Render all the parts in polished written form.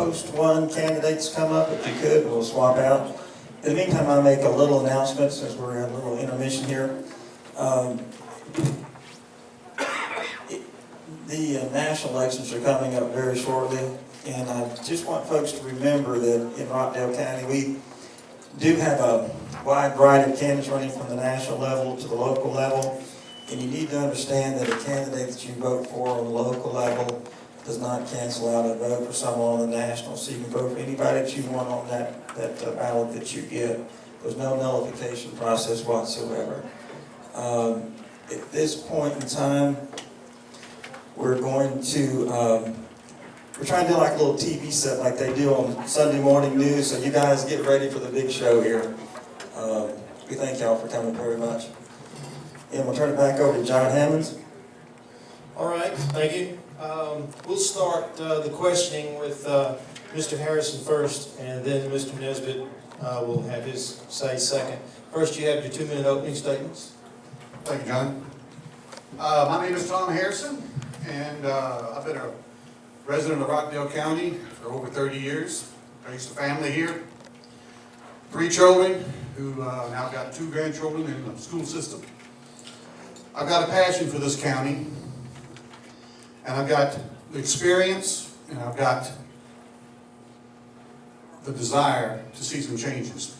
post one candidates come up, if you could, we'll swap out. In the meantime, I'll make a little announcement since we're in a little intermission here. The national elections are coming up very shortly, and I just want folks to remember that in Rockdale County, we do have a wide variety of candidates running from the national level to the local level, and you need to understand that a candidate that you vote for on the local level does not cancel out a vote for someone on the national, so you can vote for anybody that you want on that ballot that you get. There's no nullification process whatsoever. At this point in time, we're going to, we're trying to do like a little TV set like they do on Sunday morning news, so you guys get ready for the big show here. We thank y'all for coming very much. And we'll turn it back over to John Hammonds. All right, thank you. We'll start the questioning with Mr. Harrison first, and then Mr. Nesbitt will have his say second. First, you have your 2-minute opening statements. Thank you, John. My name is Tom Harrison, and I've been a resident of Rockdale County for over 30 years. Raised a family here, 3 children, who now got 2 grandchildren in the school system. I've got a passion for this county, and I've got the experience, and I've got the desire to see some changes.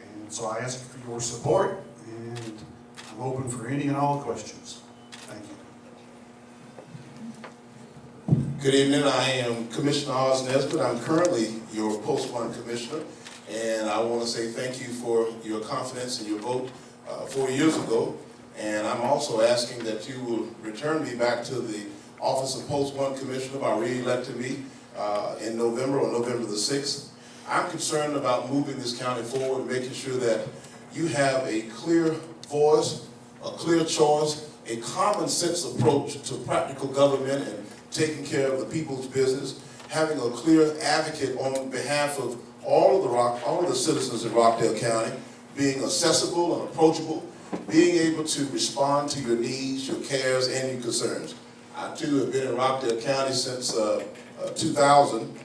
And so I ask for your support, and I'm open for any and all questions. Thank you. Good evening. I am Commissioner Oz Nesbitt. I'm currently your Post 1 Commissioner, and I want to say thank you for your confidence and your vote 4 years ago. And I'm also asking that you will return me back to the office of Post 1 Commissioner by re-electing me in November, on November the 6th. I'm concerned about moving this county forward, making sure that you have a clear voice, a clear choice, a common sense approach to practical government and taking care of the people's business, having a clear advocate on behalf of all of the citizens in Rockdale County, being accessible and approachable, being able to respond to your needs, your cares, and your concerns. I too have been in Rockdale County since 2000.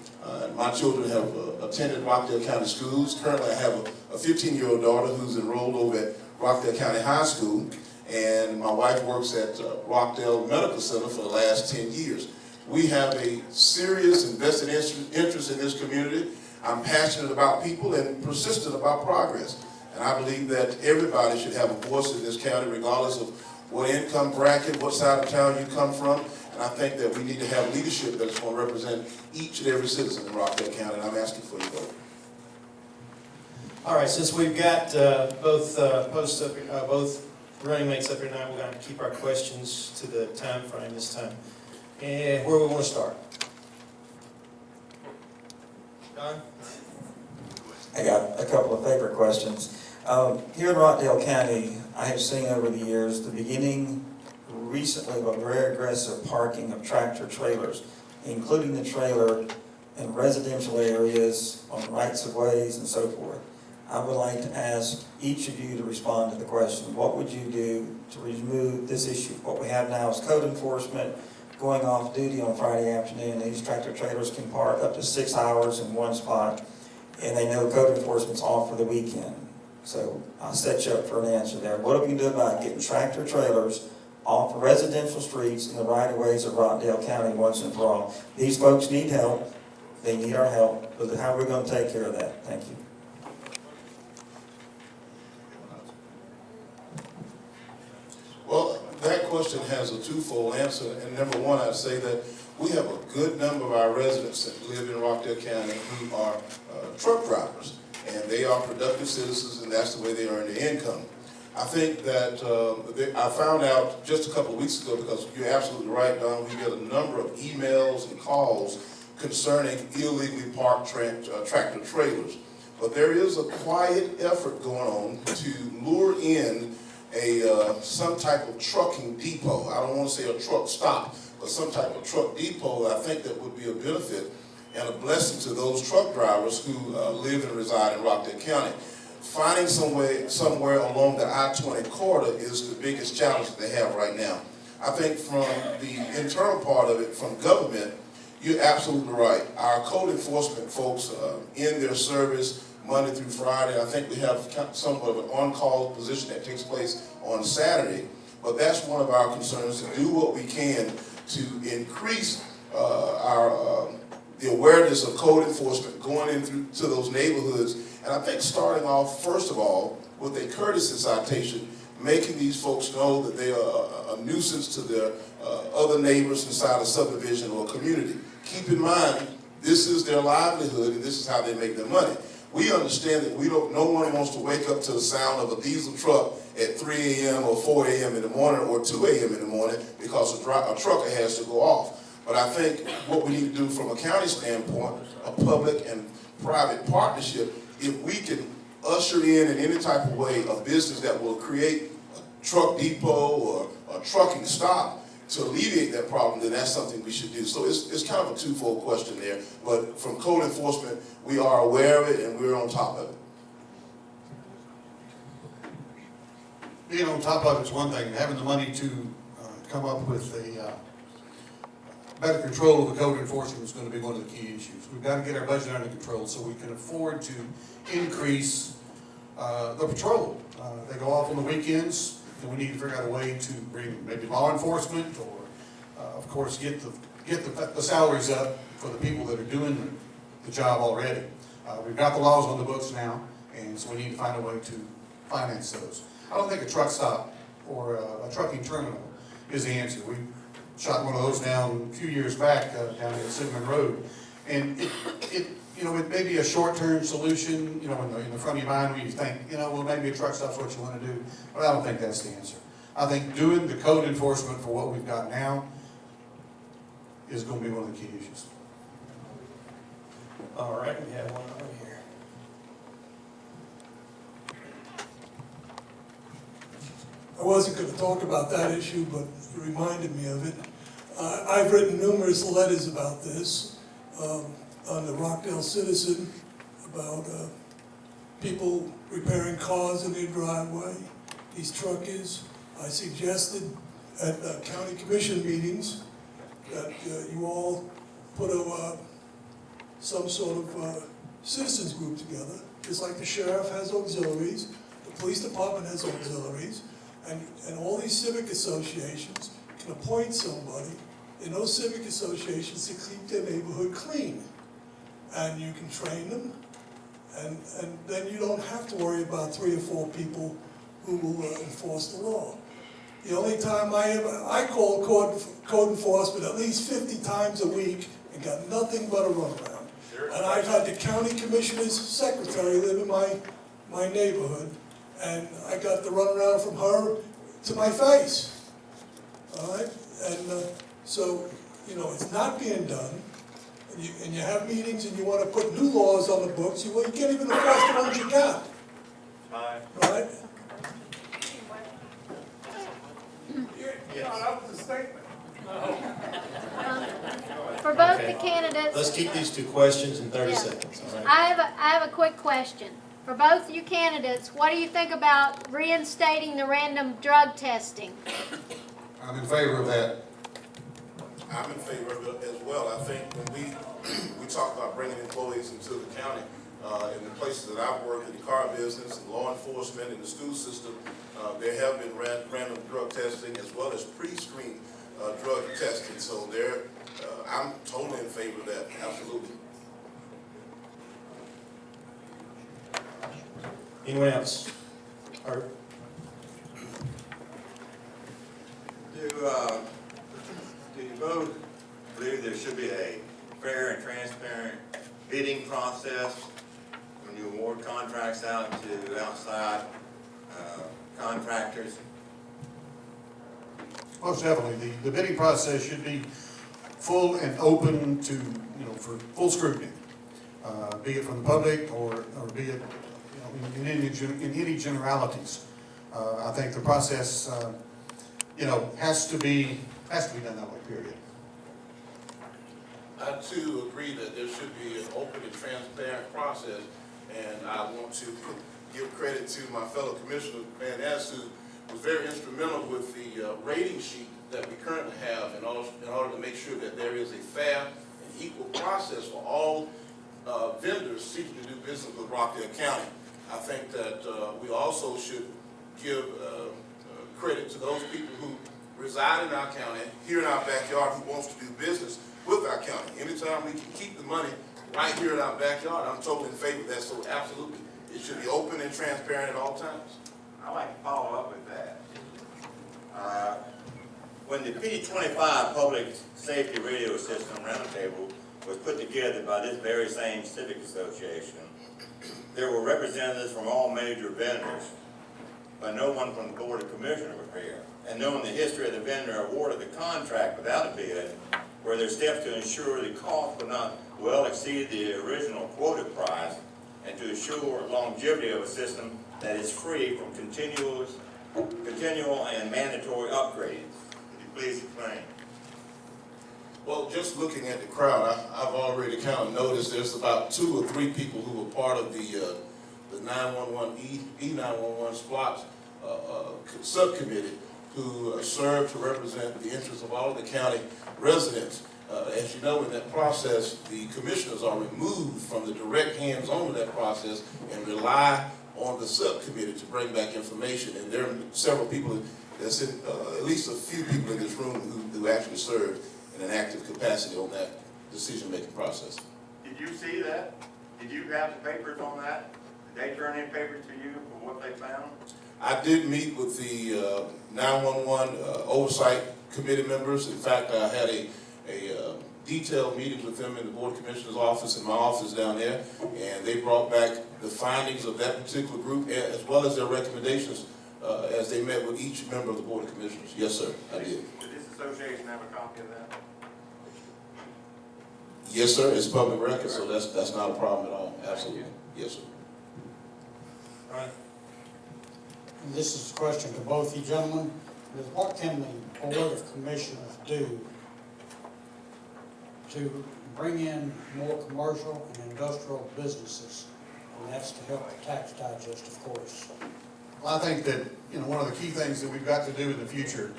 My children have attended Rockdale County schools. Currently I have a 15-year-old daughter who's enrolled over at Rockdale County High School, and my wife works at Rockdale Medical Center for the last 10 years. We have a serious invested interest in this community. I'm passionate about people and persistent about progress. And I believe that everybody should have a voice in this county, regardless of what income bracket, what side of town you come from. And I think that we need to have leadership that's going to represent each and every citizen in Rockdale County, and I'm asking for your vote. All right, since we've got both running mates up here tonight, we're going to keep our questions to the time frame this time. And where we want to start? Don? I got a couple of favorite questions. Here in Rockdale County, I have seen over the years the beginning recently of a very aggressive parking of tractor trailers, including the trailer in residential areas, on rights of ways and so forth. I would like to ask each of you to respond to the question, what would you do to remove this issue? What we have now is code enforcement going off duty on Friday afternoon. These tractor trailers can park up to 6 hours in one spot, and they know code enforcement's off for the weekend. So I'll set you up for an answer there. What are we going to do about getting tractor trailers off residential streets in the right-of-ways of Rockdale County once and for all? These folks need help. They need our help. But how are we going to take care of that? Thank you. Well, that question has a twofold answer. And number one, I'd say that we have a good number of our residents that live in Rockdale County who are truck drivers. And they are productive citizens, and that's the way they earn their income. I think that I found out just a couple of weeks ago, because you're absolutely right, Don, we get a number of emails and calls concerning illegally parked tractor trailers. But there is a quiet effort going on to lure in some type of trucking depot. I don't want to say a truck stop, but some type of truck depot that I think that would be a benefit and a blessing to those truck drivers who live and reside in Rockdale County. Finding somewhere along the I-20 corridor is the biggest challenge that they have right now. I think from the internal part of it, from government, You're absolutely right. Our code enforcement folks in their service Monday through Friday. I think we have somewhat of an on-call position that takes place on Saturday. But that's one of our concerns, to do what we can to increase the awareness of code enforcement going into those neighborhoods. And I think starting off, first of all, with a courtesy citation, making these folks know that they are a nuisance to their other neighbors inside a subdivision or community. Keep in mind, this is their livelihood and this is how they make their money. We understand that no one wants to wake up to the sound of a diesel truck at 3 a.m. or 4 a.m. in the morning or 2 a.m. in the morning because a trucker has to go off. But I think what we need to do from a county standpoint, a public and private partnership, if we can usher in any type of way a business that will create a truck depot or a trucking stop to alleviate that problem, then that's something we should do. So it's kind of a twofold question there. But from code enforcement, we are aware of it and we're on top of it. Being on top of it's one thing, having the money to come up with a better control of the code enforcement is going to be one of the key issues. We've got to get our budget under control so we can afford to increase the patrol. They go off on the weekends, and we need to figure out a way to bring maybe law enforcement or, of course, get the salaries up for the people that are doing the job already. We've got the laws on the books now, and so we need to find a way to finance those. I don't think a truck stop or a trucking terminal is the answer. We shot one of those down a few years back down at Sigmund Road, and it may be a short-term solution, in the front of your mind where you think, well, maybe a truck stop's what you want to do, but I don't think that's the answer. I think doing the code enforcement for what we've got now is going to be one of the key issues. All right, we have one over here. I wasn't going to talk about that issue, but you reminded me of it. I've written numerous letters about this on the Rockdale Citizen about people repairing cars in their driveway, these truckers. I suggested at county commission meetings that you all put some sort of citizens group together, just like the sheriff has auxiliaries, the police department has auxiliaries, and all these civic associations can appoint somebody in those civic associations to keep their neighborhood clean. And you can train them, and then you don't have to worry about 3 or 4 people who will enforce the law. The only time I call code enforcement at least 50 times a week and got nothing but a runaround. And I've had the county commissioner's secretary live in my neighborhood, and I got the runaround from her to my face. All right? And so, it's not being done. And you have meetings and you want to put new laws on the books, you can't even enforce the ones you got. Right? That was a statement. For both Okay. the candidates, Let's keep these 2 questions in 30 seconds, all right? I have a quick question. For both you candidates, what do you think about reinstating the random drug testing? I'm in favor of that. I'm in favor of it as well. I think when we talk about bringing employees into the county, in the places that I've worked in the car business, and law enforcement, in the school system, there have been random drug testing as well as pre-screen drug testing. So I'm totally in favor of that, absolutely. Anyone else? Art? Do you both believe there should be a fair and transparent bidding process when you award contracts out to outside contractors? Most definitely. The bidding process should be full and open to, for full scrutiny, be it from the public or be it, in any generalities. I think the process, has to be done that way, period. I too agree that there should be an open and transparent process, and I want to give credit to my fellow commissioner, Van Ness, who was very instrumental with the rating sheet that we currently have in order to make sure that there is a fair and equal process for all vendors seeking to do business with Rockdale County. I think that we also should give credit to those people who reside in our county, here in our backyard, who wants to do business with our county. Anytime we can keep the money right here in our backyard, I'm totally in favor of that, so absolutely. It should be open and transparent at all times. I'd like to follow up with that. When the P25 Public Safety Radio System Roundtable was put together by this very same civic association, there were representatives from all major vendors, but no one from the Board of Commissioners was here. And knowing the history of the vendor awarded the contract without a bid, were there steps to ensure the cost would not well exceed the original quoted price, and to assure longevity of a system that is free from continual and mandatory upgrades? Could you please explain? Well, just looking at the crowd, I've already kind of noticed there's about 2 or 3 people who were part of the 911 E911 SPLOT subcommittee who served to represent the interests of all of the county residents. As you know, in that process, the commissioners are removed from the direct hands-on of that process and rely on the subcommittee to bring back information. And there are several people, that's in, at least a few people in this room who actually served in an active capacity on that decision-making process. Did you see that? Did you have the papers on that? Did they turn in papers to you for what they found? I did meet with the 911 oversight committee members. In fact, I had a detailed meeting with them in the Board of Commissioners office, in my office down there, and they brought back the findings of that particular group as well as their recommendations as they met with each member of the Board of Commissioners. Yes, sir, I did. Did this association have a copy of that? Yes, sir, it's public record, so that's not a problem at all. Absolutely. Yes, sir. All right. And this is a question to both you gentlemen. What can the Board of Commissioners do to bring in more commercial and industrial businesses? And that's to help the tax digest, of course. Well, I think that, one of the key things that we've got to do in the future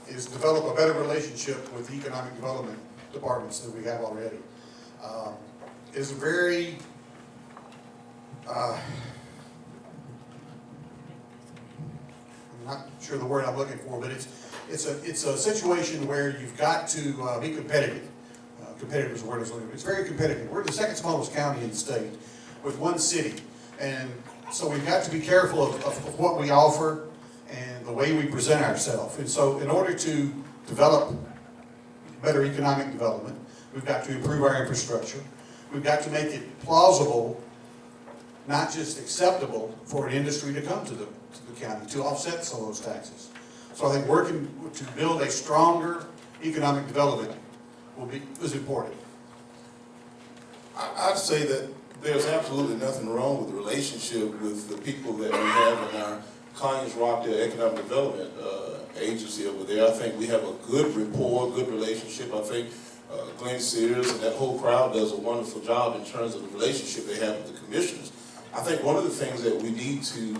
is develop a better relationship with the economic development departments that we have already. It's very, I'm not sure the word I'm looking for, but it's a situation where you've got to be competitive. Competitive is the word I was looking for. It's very competitive. We're the second smallest county in the state with 1 city. And so we've got to be careful of what we offer and the way we present ourselves. And so in order to develop better economic development, we've got to improve our infrastructure. We've got to make it plausible, not just acceptable, for an industry to come to the county to offset some of those taxes. So I think working to build a stronger economic development is important. I'd say that there's absolutely nothing wrong with the relationship with the people that we have in our Conyers-Rockdale Economic Development Agency over there. I think we have a good rapport, good relationship. I think Glenn Sears and that whole crowd does a wonderful job in terms of the relationship they have with the commissioners. I think one of the things that we need to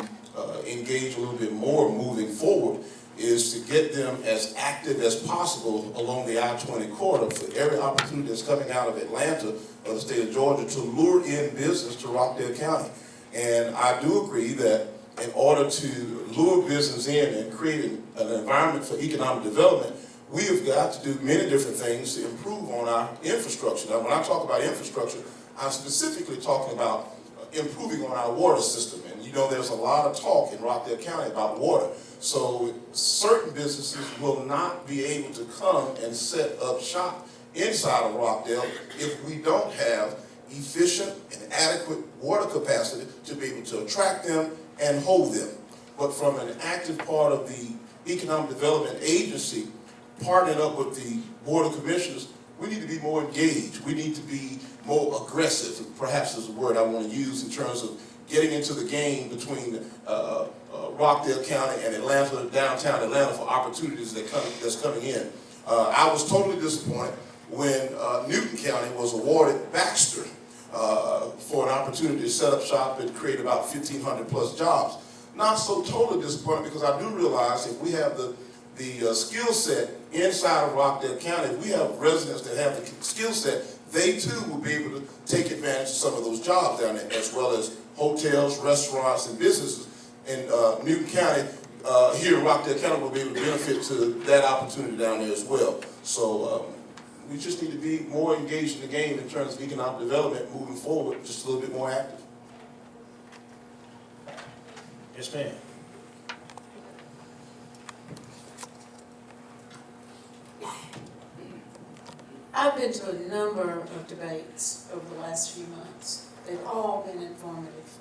engage a little bit more moving forward is to get them as active as possible along the I-20 corridor for every opportunity that's coming out of Atlanta or the state of Georgia to lure in business to Rockdale County. And I do agree that in order to lure business in and create an environment for economic development, we have got to do many different things to improve on our infrastructure. Now, when I talk about infrastructure, I'm specifically talking about improving on our water system. And there's a lot of talk in Rockdale County about water. So certain businesses will not be able to come and set up shop inside of Rockdale if we don't have efficient and adequate water capacity to be able to attract them and hold them. But from an active part of the Economic Development Agency, partnering up with the Board of Commissioners, we need to be more engaged. We need to be more aggressive, perhaps is the word I want to use, in terms of getting into the game between Rockdale County and Atlanta, downtown Atlanta, for opportunities that's coming in. I was totally disappointed when Newton County was awarded Baxter for an opportunity to set up shop and create about 1,500 plus jobs. Not so totally disappointed, because I do realize if we have the skill set inside of Rockdale County, if we have residents that have the skill set, they too will be able to take advantage of some of those jobs down there, as well as hotels, restaurants, and businesses in Newton County. Here in Rockdale County will be able to benefit to that opportunity down there as well. So we just need to be more engaged in the game in terms of economic development moving forward, just a little bit more active. Yes, ma'am. I've been to a number of debates over the last few months. They've all been informative.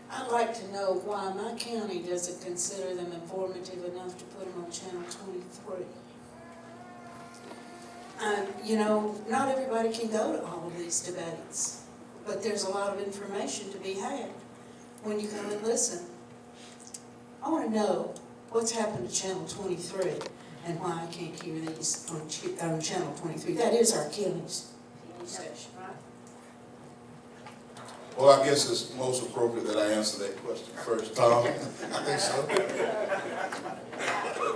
I'd like to know why my county doesn't consider them informative enough to put them on Channel 23. You know, not everybody can go to all of these debates, but there's a lot of information to be had when you come and listen. I want to know what's happened to Channel 23 and why I can't hear these on Channel 23. That is our county's TV station, right? Well, I guess it's most appropriate that I answer that question first, Tom. I think so.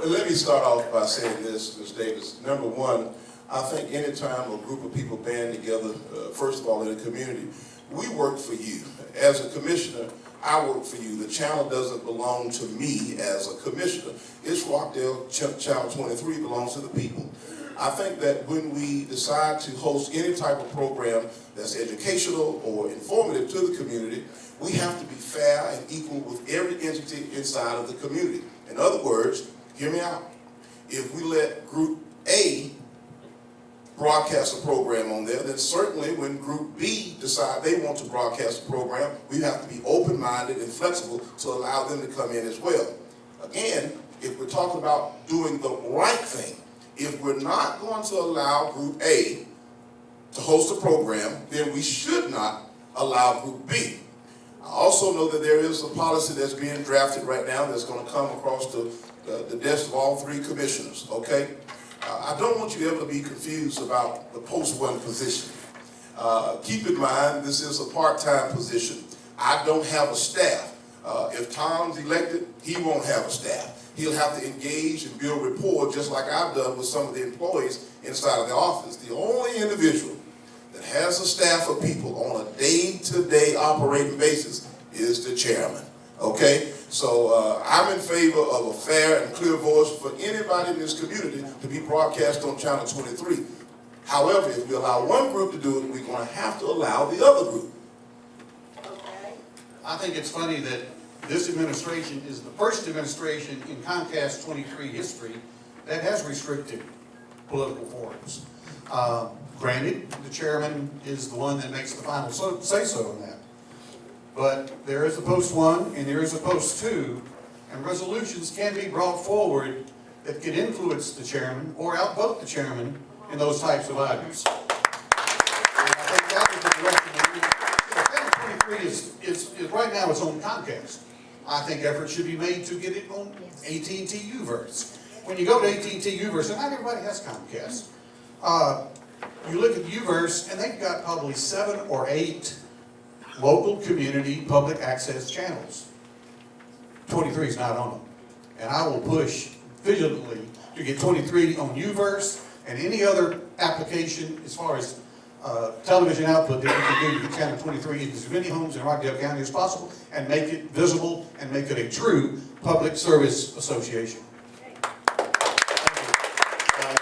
Let me start off by saying this, Ms. Davis. Number one, I think anytime a group of people band together, first of all, in a community, we work for you. As a commissioner, I work for you. The channel doesn't belong to me as a commissioner. It's Rockdale, Channel 23 belongs to the people. I think that when we decide to host any type of program that's educational or informative to the community, we have to be fair and equal with every entity inside of the community. In other words, hear me out. If we let Group A broadcast a program on there, then certainly when Group B decide they want to broadcast a program, we have to be open-minded and flexible to allow them to come in as well. Again, if we're talking about doing the right thing, if we're not going to allow Group A to host a program, then we should not allow Group B. I also know that there is a policy that's being drafted right now that's going to come across the desk of all three commissioners, okay? I don't want you ever to be confused about the post one position. Keep in mind, this is a part-time position. I don't have a staff. If Tom's elected, he won't have a staff. He'll have to engage and build rapport just like I've done with some of the employees inside of the office. The only individual that has a staff of people on a day-to-day operating basis is the chairman, okay? So I'm in favor of a fair and clear voice for anybody in this community to be broadcast on Channel 23. However, if we allow one group to do it, we're going to have to allow the other group. Okay. I think it's funny that this administration is the first administration in Comcast 23 history that has restricted political forums. Granted, the chairman is the one that makes the final say-so on that. But there is a post one and there is a post two, and resolutions can be brought forward that could influence the chairman or outvote the chairman in those types of items. And I think that is the direction that Channel 23 is right now it's on Comcast. I think efforts should be made to get it on AT&T Uverse. When you go to AT&T Uverse, and not everybody has Comcast, you look at Uverse, and they've got probably 7 or 8 local community public access channels. 23 is not on them. And I will push vigilantly to get 23 on Uverse and any other application as far as television output that we can do to Channel 23 in as many homes in Rockdale County as possible and make it visible and make it a true public service association.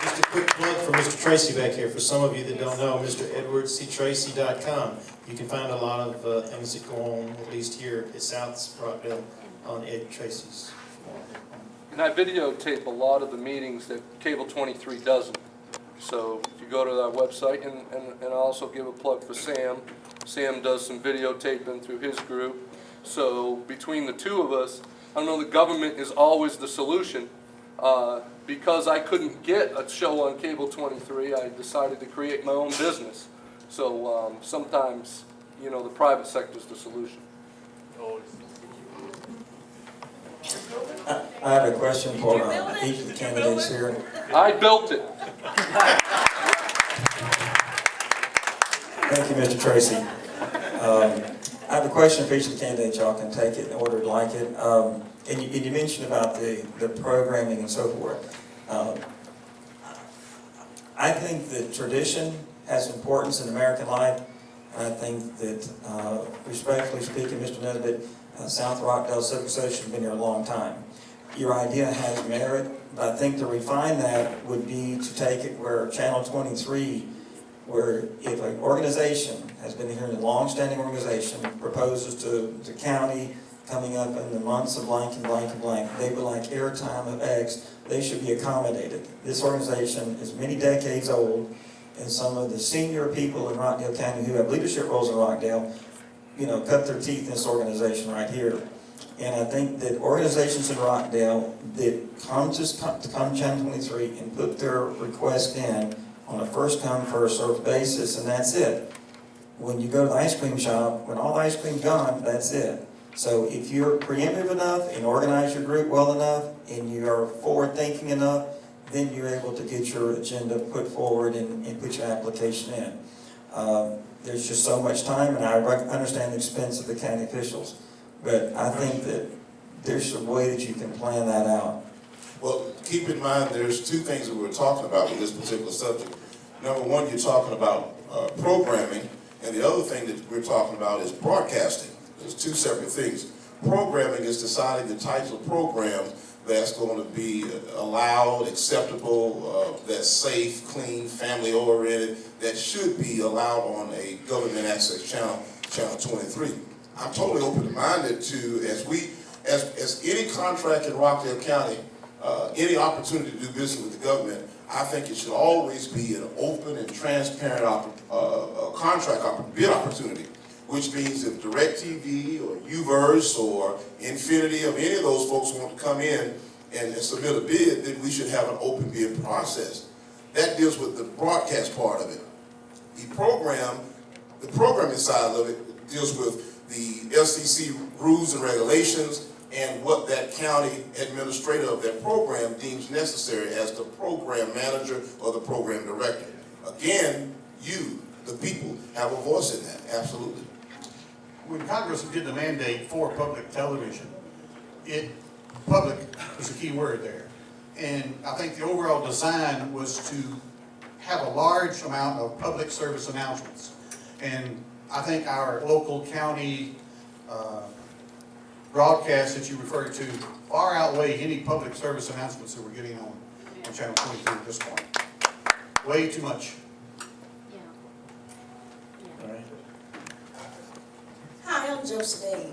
Just a quick plug for Mr. Tracy back here. For some of you that don't know, MrEdwardsCTracy.com. You can find a lot of things that go on, at least here at South Rockdale, on Ed Tracy's. And I videotape a lot of the meetings that Cable 23 doesn't. So if you go to our website, and I'll also give a plug for Sam. Sam does some videotaping through his group. So between the two of us, I know the government is always the solution. Because I couldn't get a show on Cable 23, I decided to create my own business. So sometimes, you know, the private sector is the solution. I have a question for each of the candidates here. I built it. Thank you, Mr. Tracy. I have a question for each of the candidates. Y'all can take it in order to like it. And you mentioned about the programming and so forth. I think that tradition has importance in American life. I think that, respectfully speaking, Mr. Nesbitt, South Rockdale Civic Association has been here a long time. Your idea has merit, but I think to refine that would be to take it where Channel 23, where if an organization has been here, a long-standing organization, proposes to the county coming up in the months of blank and blank and blank, they would like airtime of X, they should be accommodated. This organization is many decades old, and some of the senior people in Rockdale County who have leadership roles in Rockdale, cut their teeth in this organization right here. And I think that organizations in Rockdale that come Channel 23 and put their request in on a first come, first served basis, and that's it. When you go to the ice cream shop, when all the ice cream's gone, that's it. So if you're preemptive enough and organize your group well enough and you are forward thinking enough, then you're able to get your agenda put forward and put your application in. There's just so much time, and I understand the expense of the county officials, but I think that there's a way that you can plan that out. Well, keep in mind, there's two things that we're talking about with this particular subject. Number one, you're talking about programming, and the other thing that we're talking about is broadcasting. There's two separate things. Programming is deciding the types of programs that's going to be allowed, acceptable, that's safe, clean, family-oriented, that should be allowed on a government access channel, Channel 23. I'm totally open-minded to, as any contract in Rockdale County, any opportunity to do business with the government, I think it should always be an open and transparent contract bid opportunity, which means if DirecTV or UVerse or Infinity or any of those folks want to come in and submit a bid, then we should have an open bid process. That deals with the broadcast part of it. The programming side of it deals with the FCC rules and regulations and what that county administrator of that program deems necessary as the program manager or the program director. Again, you, the people, have a voice in that, absolutely. When Congress did the mandate for public television, public was a key word there. And I think the overall design was to have a large amount of public service announcements. And I think our local county broadcasts that you referred to far outweigh any public service announcements that we're getting on Channel 23 at this point. Way too much. All right. Hi, I'm Josephine.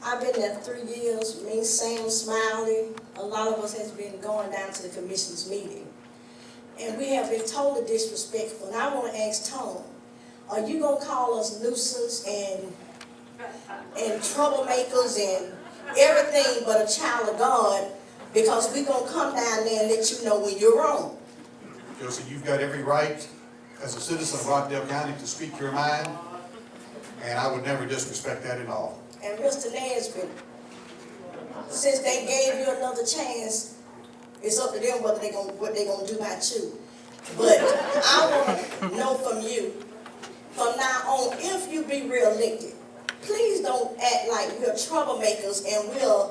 I've been there 3 years, me, Sam, Smiley. A lot of us has been going down to the commission's meeting. And we have been totally disrespectful. And I want to ask Tom, are you going to call us nuisance and troublemakers and everything but a child of God, because we're going to come down there and let you know when you're wrong? Josie, you've got every right as a citizen of Rockdale County to speak your mind, and I would never disrespect that at all. And Mr. Nesbitt, since they gave you another chance, it's up to them what they're gonna do about you. But I want to know from you, from now on, if you be reelected, please don't act like we're troublemakers and we're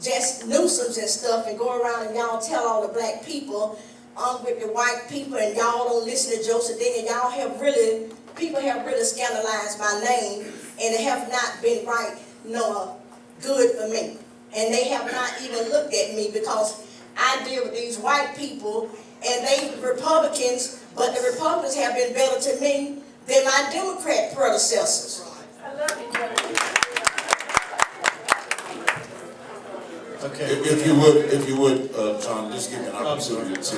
just nuisance and stuff and go around and y'all tell all the black people I'm with the white people and y'all don't listen to Joseph Dean, and y'all have really, people have really scandalized my name and it have not been right nor good for me. And they have not even looked at me because I deal with these white people and they Republicans, but the Republicans have been better to me than my Democrat predecessors. I love it. Okay. If you would, John, just give me an opportunity to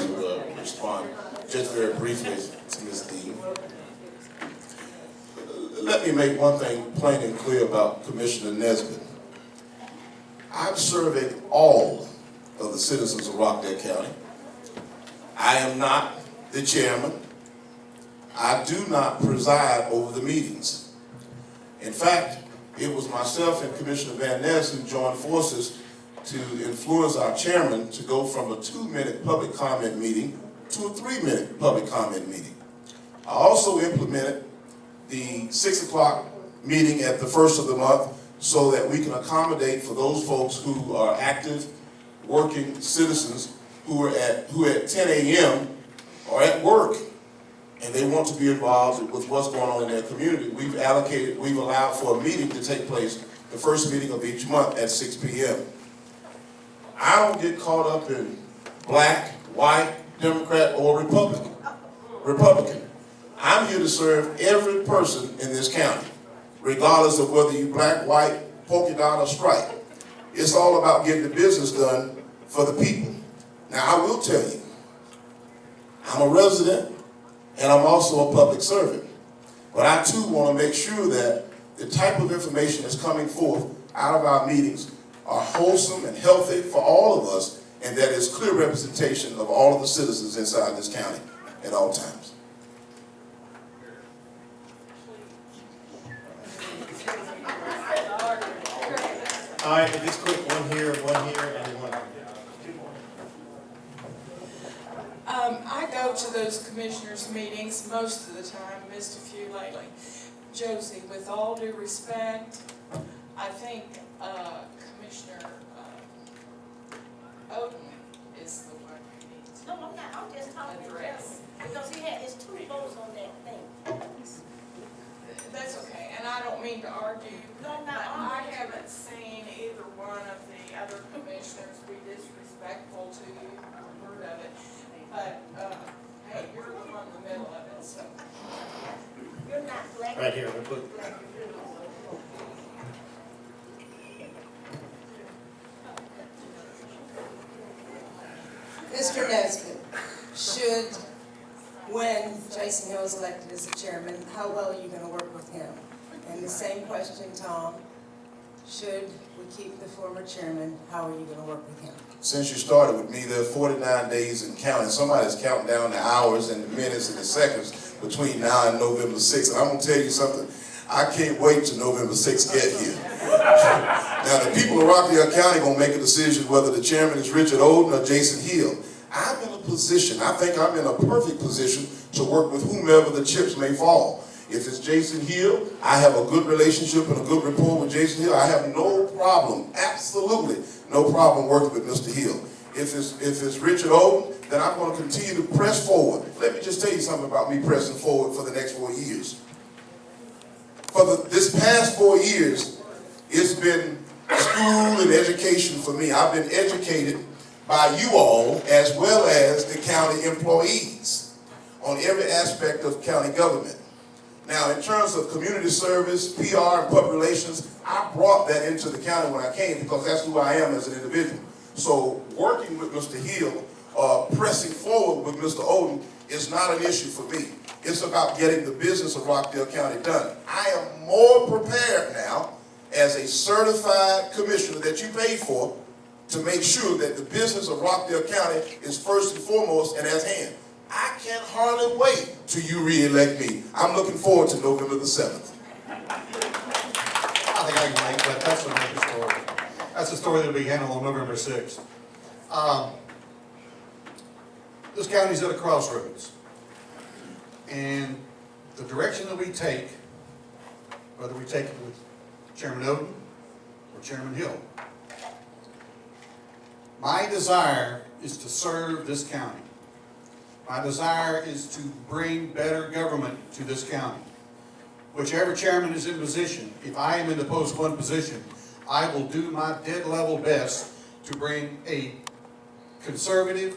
respond just very briefly to Ms. Dean. Let me make one thing plain and clear about Commissioner Nesbitt. I'm serving all of the citizens of Rockdale County. I am not the chairman. I do not preside over the meetings. In fact, it was myself and Commissioner Van Ness who joined forces to influence our chairman to go from a 2-minute public comment meeting to a 3-minute public comment meeting. I also implemented the 6 o'clock meeting at the first of the month so that we can accommodate for those folks who are active, working citizens who at 10 a.m. are at work and they want to be involved with what's going on in their community, we've allowed for a meeting to take place, the first meeting of each month at 6 p.m. I don't get caught up in black, white, Democrat, or Republican. I'm here to serve every person in this county, regardless of whether you black, white, polka dot, or stripe. It's all about getting the business done for the people. Now, I will tell you, I'm a resident and I'm also a public servant. But I too want to make sure that the type of information that's coming forth out of our meetings are wholesome and healthy for all of us, and that is clear representation of all of the citizens inside this county at all times. All right, just quick, one here, and then one. I go to those commissioners' meetings most of the time, missed a few lately. Josie, with all due respect, I think Commissioner Odom is the one who needs No, I'm not, I'm just talking to to address. Joe, because he had his 2 votes on that thing. That's okay, and I don't mean to argue, No, I'm but not I arguing. haven't seen either one of the other commissioners be disrespectful to you, I've heard of it. But, hey, you're the one in the middle of it, so. You're not black. Right here, we'll put. Mr. Nesbitt, when Jason Hill is elected as the chairman, how well are you gonna work with him? And the same question, Tom, should we keep the former chairman, how are you gonna work with him? Since you started with me, there are 49 days in counting. Somebody's counting down the hours and the minutes and the seconds between now and November 6th. And I'm gonna tell you something, I can't wait till November 6th get here. Now, the people of Rockdale County gonna make a decision whether the chairman is Richard Odom or Jason Hill. I'm in a position, I think I'm in a perfect position to work with whomever the chips may fall. If it's Jason Hill, I have a good relationship and a good rapport with Jason Hill. I have no problem, absolutely no problem working with Mr. Hill. If it's Richard Odom, then I'm going to continue to press forward. Let me just tell you something about me pressing forward for the next 4 years. For this past 4 years, it's been school and education for me. I've been educated by you all as well as the county employees on every aspect of county government. Now, in terms of community service, PR, and public relations, I brought that into the county when I came because that's who I am as an individual. So working with Mr. Hill, pressing forward with Mr. Odom is not an issue for me. It's about getting the business of Rockdale County done. I am more prepared now as a certified commissioner that you paid for to make sure that the business of Rockdale County is first and foremost and at hand. I can't hardly wait till you re-elect me. I'm looking forward to November the 7th. I think I can make, but that's another story. That's a story that'll be handled on November 6th. This county's at a crossroads. And the direction that we take, whether we take it with Chairman Odom or Chairman Hill, my desire is to serve this county. My desire is to bring better government to this county. Whichever chairman is in position, if I am in the post 1 position, I will do my dead level best to bring a conservative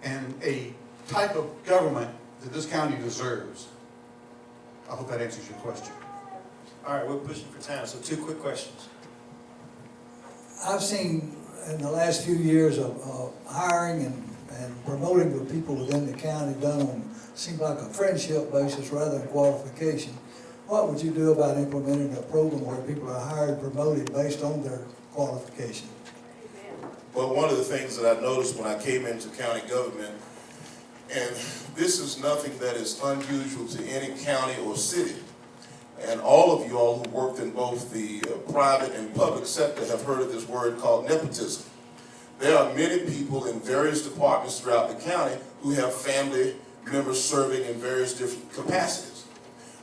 and a type of government that this county deserves. I hope that answers your question. All right, we're pushing for time, so 2 quick questions. I've seen in the last few years of hiring and promoting the people within the county done on, seems like a friendship basis rather than qualification. What would you do about implementing a program where people are hired and promoted based on their qualification? Well, one of the things that I noticed when I came into county government, and this is nothing that is unusual to any county or city, and all of you all who worked in both the private and public sector have heard of this word called nepotism. There are many people in various departments throughout the county who have family members serving in various different capacities.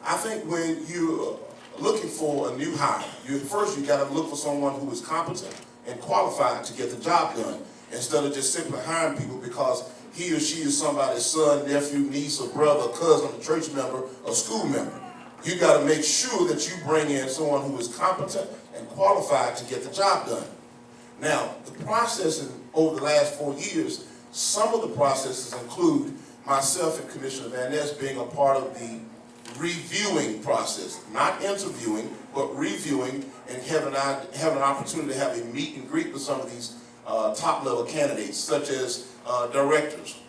I think when you're looking for a new hire, first you got to look for someone who is competent and qualified to get the job done, instead of just simply hiring people because he or she is somebody's son, nephew, niece, or brother, cousin, a church member, or school member. You got to make sure that you bring in someone who is competent and qualified to get the job done. Now, the process over the last 4 years, some of the processes include myself and Commissioner Van Ness being a part of the reviewing process, not interviewing, but reviewing and having an opportunity to have a meet and greet with some of these top-level candidates, such as directors.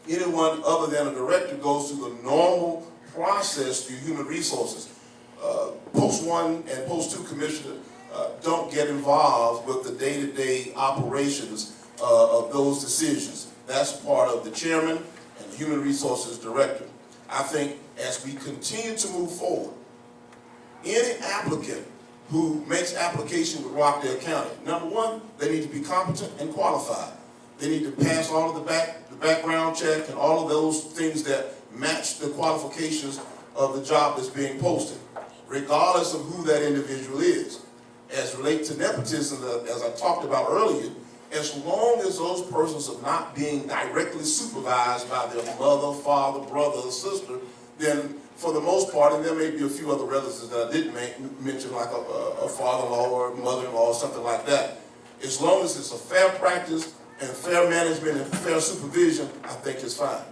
Anyone other than a director goes through the normal process through human resources. Post 1 and Post 2 commissioner don't get involved with the day-to-day operations of those decisions. That's part of the chairman and the human resources director. I think as we continue to move forward, any applicant who makes application with Rockdale County, number one, they need to be competent and qualified. They need to pass all of the background check and all of those things that match the qualifications of the job that's being posted, regardless of who that individual is. As relates to nepotism, as I talked about earlier, as long as those persons are not being directly supervised by their mother, father, brother, or sister, then for the most part, and there may be a few other relatives that I didn't mention, like a father-in-law or mother-in-law or something like that, as long as it's a fair practice and fair management and fair supervision, I think it's fine.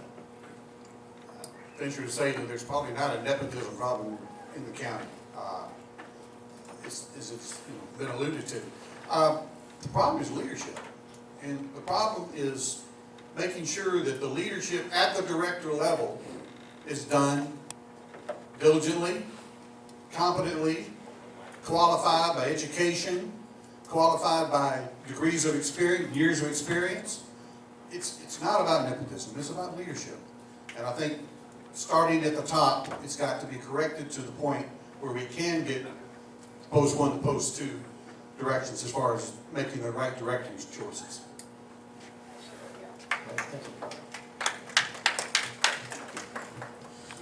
I venture to say that there's probably not a nepotism problem in the county, as it's been alluded to. The problem is leadership. And the problem is making sure that the leadership at the director level is done diligently, competently, qualified by education, qualified by degrees of experience, years of experience. It's not about nepotism, it's about leadership. And I think starting at the top, it's got to be corrected to the point where we can get Post 1 to Post 2 directions as far as making the right directing choices.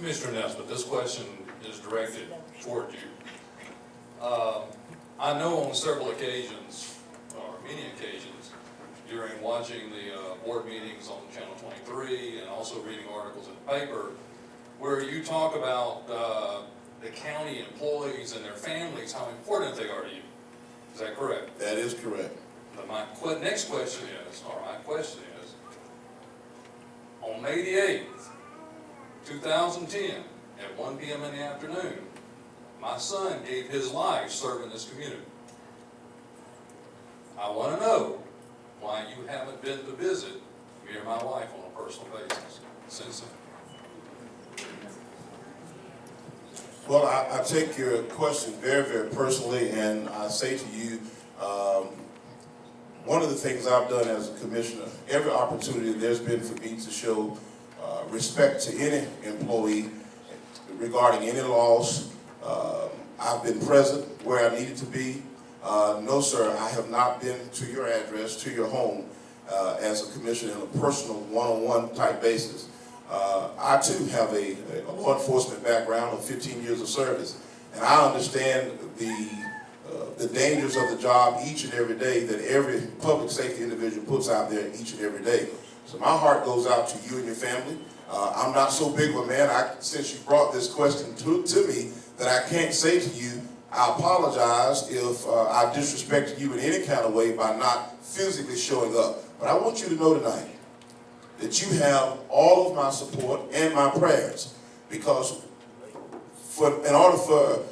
Mr. Nesbitt, this question is directed toward you. I know on several occasions, or many occasions, during watching the board meetings on Channel 23 and also reading articles in the paper, where you talk about the county employees and their families, how important they are to you. Is that correct? That is correct. But my next question is, on May the 8th, 2010, at 1 p.m. in the afternoon, my son gave his life serving this community. I want to know why you haven't been to visit me or my wife on a personal basis since then. Well, I take your question very, very personally, and I say to you, one of the things I've done as a commissioner, every opportunity there's been for me to show respect to any employee regarding any loss, I've been present where I needed to be. No, sir, I have not been to your address, to your home, as a commissioner in a personal one-on-one type basis. I too have a law enforcement background of 15 years of service, and I understand the dangers of the job each and every day that every public safety individual puts out there each and every day. So my heart goes out to you and your family. I'm not so big of a man, since you brought this question to me, that I can't say to you, I apologize if I disrespected you in any kind of way by not physically showing up. But I want you to know tonight that you have all of my support and my prayers, because in order for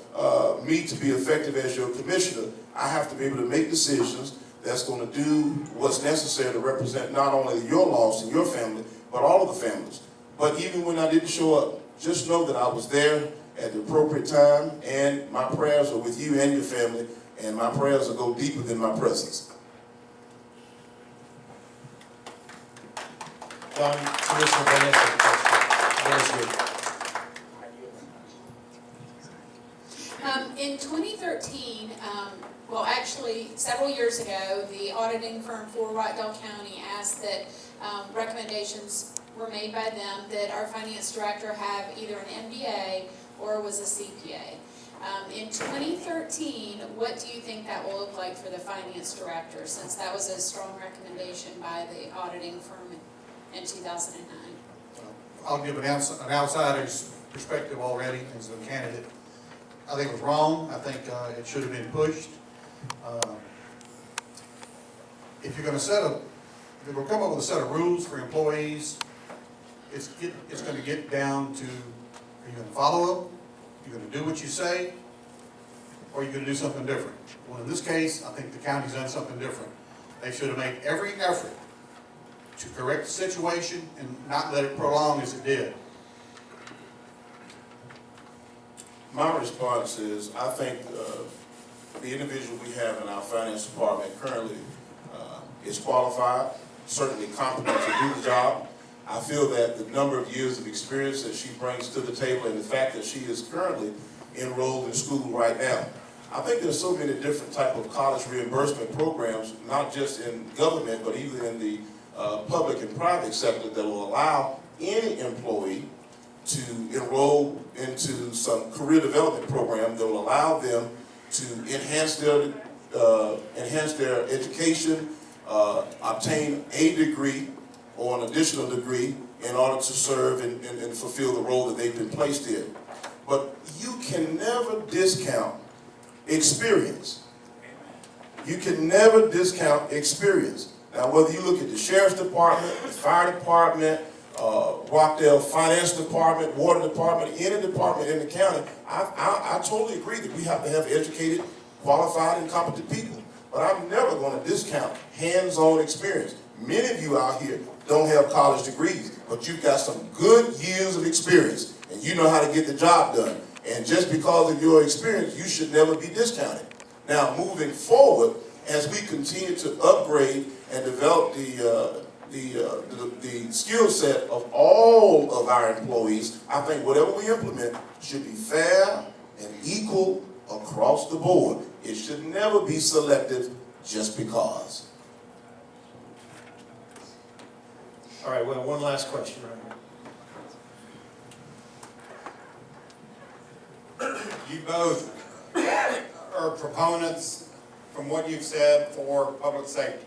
me to be effective as your commissioner, I have to be able to make decisions that's going to do what's necessary to represent not only your loss and your family, but all of the families. But even when I didn't show up, just know that I was there at the appropriate time, and my prayers are with you and your family, and my prayers will go deeper than my presence. Commissioner Vanessa, in 2013, well, actually, several years ago, the auditing firm for Rockdale County asked that recommendations were made by them that our finance director have either an MBA or was a CPA. In 2013, what do you think that will look like for the finance director, since that was a strong recommendation by the auditing firm in 2009. I'll give an outsider's perspective already as a candidate. I think it was wrong. I think it should have been pushed. If you're going to come up with a set of rules for employees, it's going to get down to, are you going to follow them? You're going to do what you say? Or are you going to do something different? Well, in this case, I think the county's done something different. They should have made every effort to correct the situation and not let it prolong as it did. My response is, I think the individual we have in our finance department currently is qualified, certainly competent to do the job. I feel that the number of years of experience that she brings to the table and the fact that she is currently enrolled in school right now. I think there's so many different type of college reimbursement programs, not just in government, but even in the public and private sector, that will allow any employee to enroll into some career development program that will allow them to enhance their education, obtain a degree or an additional degree in order to serve and fulfill the role that they've been placed in. But you can never discount experience. You can never discount experience. Now, whether you look at the sheriff's department, the fire department, Rockdale finance department, water department, any department in the county, I totally agree that we have to have educated, qualified, and competent people. But I'm never going to discount hands-on experience. Many of you out here don't have college degrees, but you've got some good years of experience, and you know how to get the job done. And just because of your experience, you should never be discounted. Now, moving forward, as we continue to upgrade and develop the skill set of all of our employees, I think whatever we implement should be fair and equal across the board. It should never be selective just because. All right, well, one last question right here. You both are proponents, from what you've said, for public safety.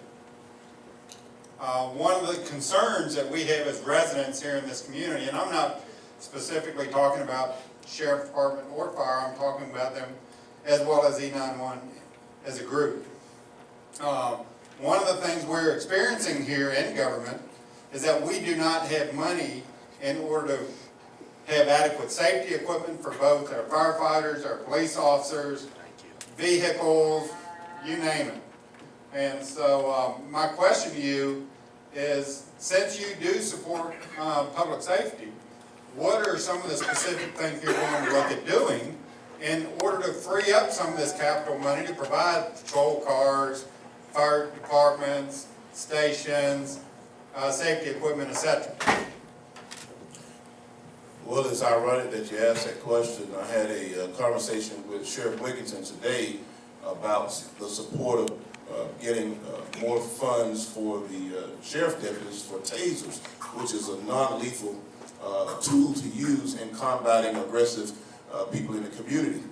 One of the concerns that we have as residents here in this community, and I'm not specifically talking about sheriff department or fire, I'm talking about them as well as E91 as a group. One of the things we're experiencing here in government is that we do not have money in order to have adequate safety equipment for both our firefighters, our police officers, vehicles, you name it. And so my question to you is, since you do support public safety, what are some of the specific things you're going to look at doing in order to free up some of this capital money to provide patrol cars, fire departments, stations, safety equipment, etc.? Well, it's ironic that you asked that question. I had a conversation with Sheriff Wigginton today about the support of getting more funds for the sheriff deputies for tasers, which is a non-lethal tool to use in combating aggressive people in the community.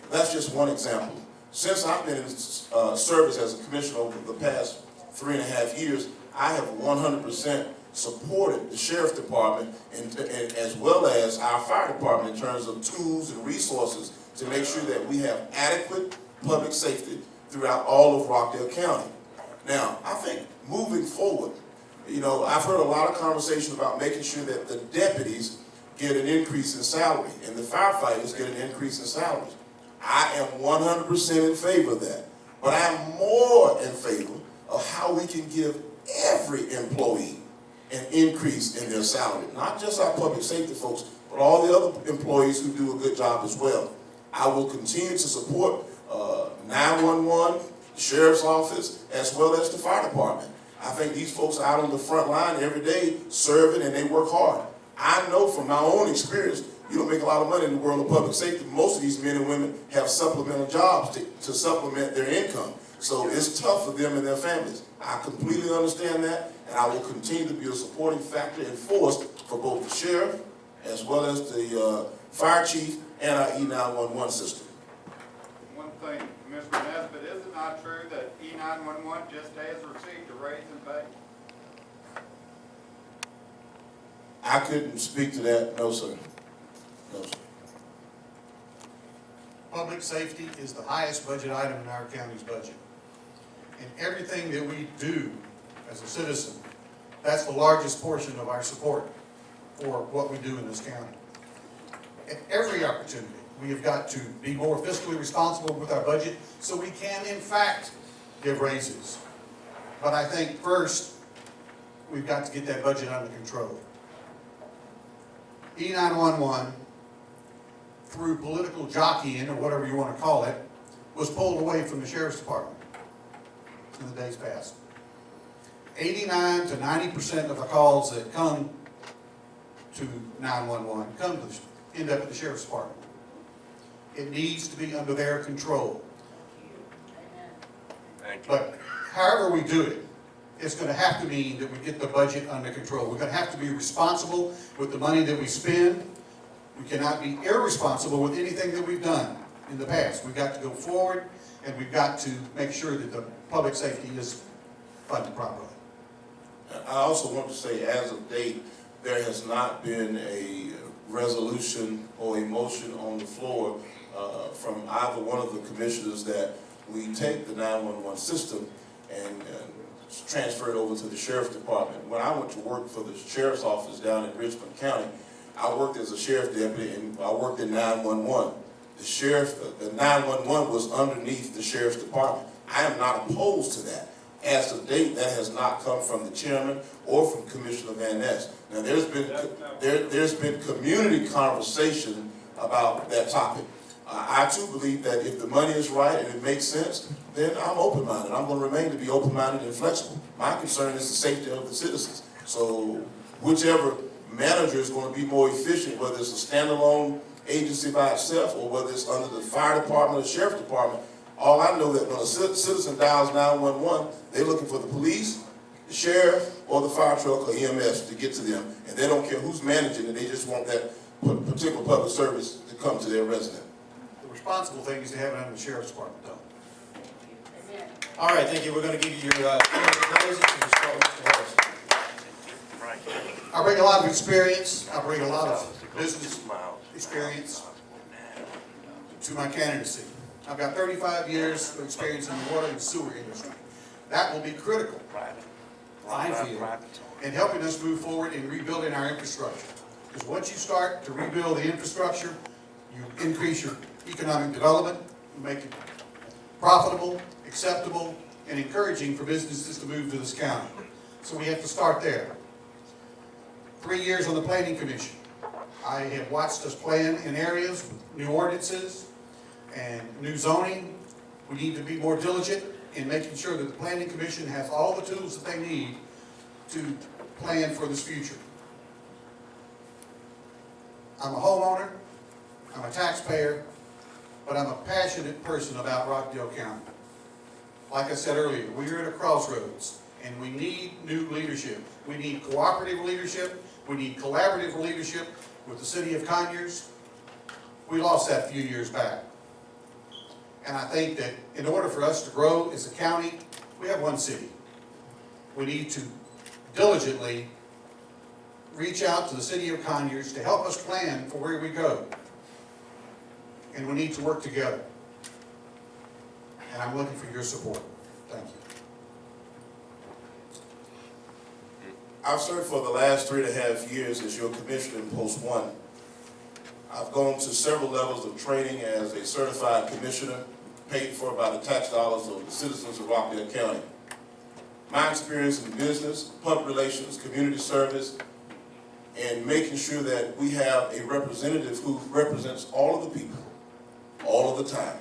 That's just one example. Since I've been in service as a commissioner over the past 3.5 years, I have 100% supported the sheriff department and as well as our fire department in terms of tools and resources to make sure that we have adequate public safety throughout all of Rockdale County. Now, I think moving forward, you know, I've heard a lot of conversation about making sure that the deputies get an increase in salary and the firefighters get an increase in salaries. I am 100% in favor of that. But I am more in favor of how we can give every employee an increase in their salary. Not just our public safety folks, but all the other employees who do a good job as well. I will continue to support 911, the sheriff's office, as well as the fire department. I think these folks are out on the front line every day serving and they work hard. I know from my own experience, you don't make a lot of money in the world of public safety. Most of these men and women have supplemental jobs to supplement their income. So it's tough for them and their families. I completely understand that, and I will continue to be a supporting factor and force for both the sheriff as well as the fire chief and our E911 system. One thing, Mr. Nesbitt, is it not true that E911 just has received a raise in pay? I couldn't speak to that, no, sir. No, sir. Public safety is the highest budget item in our county's budget. And everything that we do as a citizen, that's the largest portion of our support for what we do in this county. At every opportunity, we have got to be more fiscally responsible with our budget so we can, in fact, give raises. But I think first, we've got to get that budget under control. E911, through political jockeying, or whatever you want to call it, was pulled away from the sheriff's department in the days past. 89 to 90% of the calls that come to 911 end up at the sheriff's department. It needs to be under their control. But however we do it, it's going to have to mean that we get the budget under control. We're going to have to be responsible with the money that we spend. We cannot be irresponsible with anything that we've done in the past. We've got to go forward, and we've got to make sure that the public safety is funded properly. I also want to say, as of date, there has not been a resolution or a motion on the floor from either one of the commissioners that we take the 911 system and transfer it over to the sheriff's department. When I went to work for the sheriff's office down in Richmond County, I worked as a sheriff deputy and I worked in 911. The 911 was underneath the sheriff's department. I am not opposed to that. As of date, that has not come from the chairman or from Commissioner Van Ness. Now, there's been community conversation about that topic. I too believe that if the money is right and it makes sense, then I'm open-minded. I'm going to remain to be open-minded and flexible. My concern is the safety of the citizens. So whichever manager is going to be more efficient, whether it's a standalone agency by itself or whether it's under the fire department or sheriff department, all I know that when a citizen dials 911, they're looking for the police, the sheriff, or the fire truck or EMS to get to them. And they don't care who's managing it, they just want that particular public service to come to their resident. The responsible thing is to have it under the sheriff's department, though. All right, thank you. We're going to give you your closing and start with Mr. Harrison. I bring a lot of experience. I bring a lot of business experience to my candidacy. I've got 35 years of experience in the water and sewer industry. That will be critical, I feel, in helping us move forward in rebuilding our infrastructure. Because once you start to rebuild the infrastructure, you increase your economic development, you make it profitable, acceptable, and encouraging for businesses to move to this county. So we have to start there. 3 years on the Planning Commission. I have watched us plan in areas with new ordinances and new zoning. We need to be more diligent in making sure that the Planning Commission has all the tools that they need to plan for this future. I'm a homeowner, I'm a taxpayer, but I'm a passionate person about Rockdale County. Like I said earlier, we're at a crossroads and we need new leadership. We need cooperative leadership. We need collaborative leadership with the city of Conyers. We lost that a few years back. And I think that in order for us to grow as a county, we have one city. We need to diligently reach out to the city of Conyers to help us plan for where we go. And we need to work together. And I'm looking for your support. Thank you. I've served for the last 3.5 years as your commissioner in Post 1. I've gone to several levels of training as a certified commissioner, paid for by the tax dollars of the citizens of Rockdale County. My experience in business, public relations, community service, and making sure that we have a representative who represents all of the people, all of the time,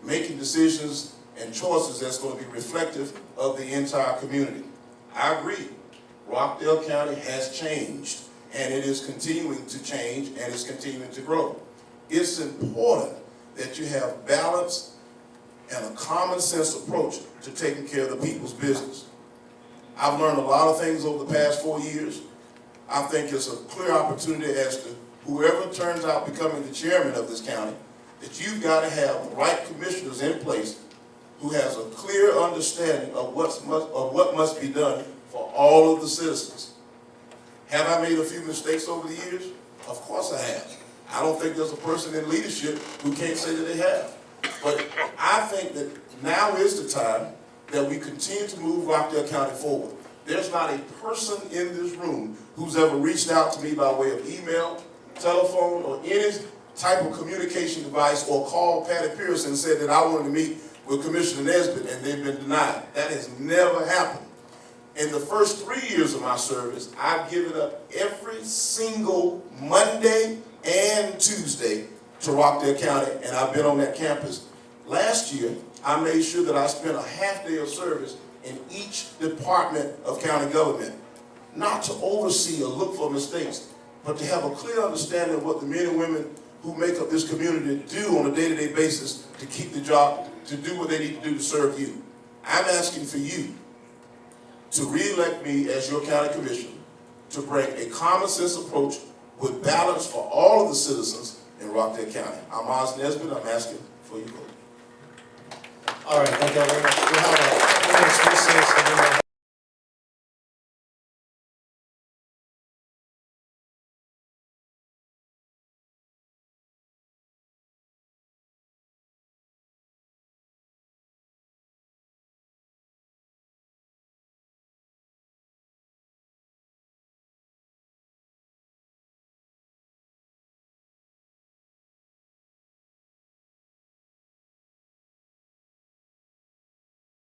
making decisions and choices that's going to be reflective of the entire community. I agree. Rockdale County has changed, and it is continuing to change, and it's continuing to grow. It's important that you have balance and a common sense approach to taking care of the people's business. I've learned a lot of things over the past 4 years. I think it's a clear opportunity as to whoever turns out becoming the chairman of this county, that you've got to have the right commissioners in place who has a clear understanding of what must be done for all of the citizens. Have I made a few mistakes over the years? Of course I have. I don't think there's a person in leadership who can't say that they have. But I think that now is the time that we continue to move Rockdale County forward. There's not a person in this room who's ever reached out to me by way of email, telephone, or any type of communication device, or called Patty Pierce and said that I wanted to meet with Commissioner Nesbitt and they've been denied. That has never happened. In the first 3 years of my service, I've given up every single Monday and Tuesday to Rockdale County, and I've been on that campus. Last year, I made sure that I spent a half day of service in each department of county government, not to oversee or look for mistakes, but to have a clear understanding of what the men and women who make up this community do on a day-to-day basis to keep the job, to do what they need to do to serve you. I'm asking for you to re-elect me as your county commissioner, to bring a common sense approach with balance for all of the citizens in Rockdale County. I'm Oz Nesbitt. I'm asking for your vote. All right, thank you very much. We'll have a